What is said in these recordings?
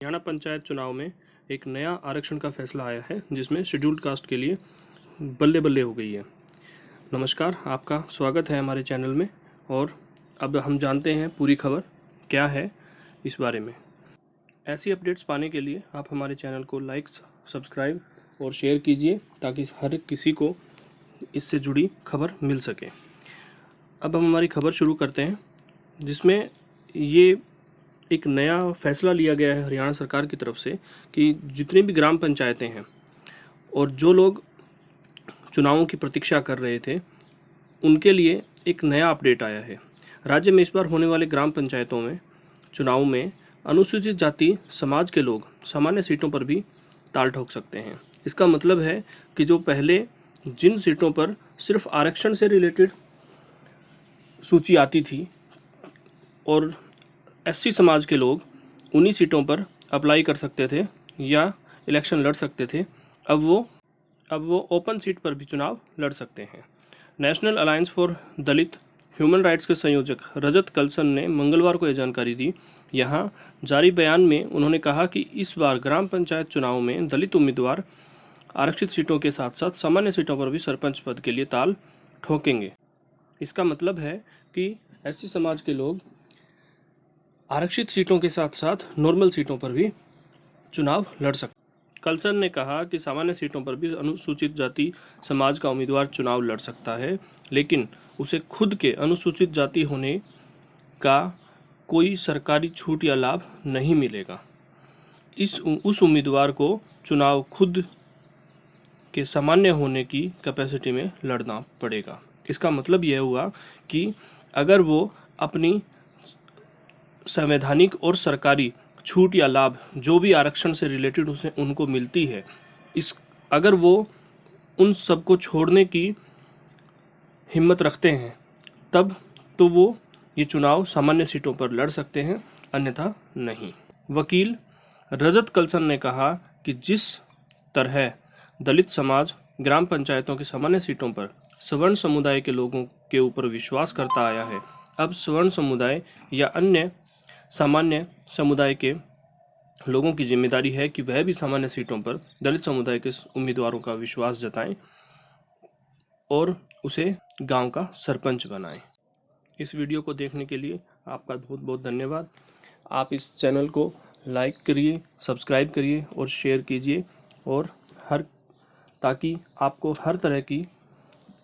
हरियाणा पंचायत चुनाव में एक नया आरक्षण का फैसला आया है जिसमें शेड्यूल्ड कास्ट के लिए बल्ले बल्ले हो गई है। नमस्कार, आपका स्वागत है हमारे चैनल में। और अब हम जानते हैं पूरी खबर क्या है इस बारे में। ऐसी अपडेट्स पाने के लिए आप हमारे चैनल को लाइक, सब्सक्राइब और शेयर कीजिए ताकि हर किसी को इससे जुड़ी खबर मिल सके। अब हम हमारी खबर शुरू करते हैं, जिसमें ये एक नया फैसला लिया गया है हरियाणा सरकार की तरफ से कि जितनी भी ग्राम पंचायतें हैं और जो लोग चुनावों की प्रतीक्षा कर रहे थे उनके लिए एक नया अपडेट आया है। राज्य में इस बार होने वाले ग्राम पंचायतों में चुनाव में अनुसूचित जाति समाज के लोग सामान्य सीटों पर भी ताल ठोक सकते हैं। इसका मतलब है कि जो पहले जिन सीटों पर सिर्फ आरक्षण से रिलेटेड सूची आती थी और एससी समाज के लोग उन्हीं सीटों पर अप्लाई कर सकते थे या इलेक्शन लड़ सकते थे, अब वो ओपन सीट पर भी चुनाव लड़ सकते हैं। National alliance for Dalit human rights के संयोजक रजत कलसन ने मंगलवार को यह जानकारी दी। यहां जारी बयान में उन्होंने कहा कि इस बार ग्राम पंचायत चुनाव में दलित उम्मीदवार आरक्षित सीटों के साथ साथ सामान्य सीटों पर भी सरपंच पद के लिए ताल ठोकेंगे। इसका मतलब है कि एससी समाज के लोग आरक्षित सीटों के साथ साथ नॉर्मल सीटों पर भी चुनाव लड़ सकते। कलसन ने कहा कि सामान्य सीटों पर भी अनुसूचित जाति समाज का उम्मीदवार चुनाव लड़ सकता है, लेकिन उसे खुद के अनुसूचित जाति होने का कोई सरकारी छूट या लाभ नहीं मिलेगा। उस उम्मीदवार को चुनाव खुद के सामान्य होने की कैपेसिटी में लड़ना पड़ेगा। इसका मतलब यह हुआ कि अगर वो अपनी संवैधानिक और सरकारी छूट या लाभ जो भी आरक्षण से रिलेटेड उसे उनको मिलती है, अगर वो उन सबको छोड़ने की हिम्मत रखते हैं तब तो वो ये चुनाव सामान्य सीटों पर लड़ सकते हैं, अन्यथा नहीं। वकील रजत कलसन ने कहा कि जिस तरह दलित समाज ग्राम पंचायतों की सामान्य सीटों पर सवर्ण समुदाय के लोगों के ऊपर विश्वास करता आया है, अब सवर्ण समुदाय या अन्य सामान्य समुदाय के लोगों की जिम्मेदारी है कि वह भी सामान्य सीटों पर दलित समुदाय के उम्मीदवारों का विश्वास जताएं और उसे गांव का सरपंच बनाएं। इस वीडियो को देखने के लिए आपका बहुत बहुत धन्यवाद। आप इस चैनल को लाइक करिए, सब्सक्राइब करिए और शेयर कीजिए और ताकि आपको हर तरह की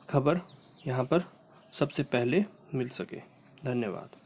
खबर यहाँ पर सबसे पहले मिल सके। धन्यवाद।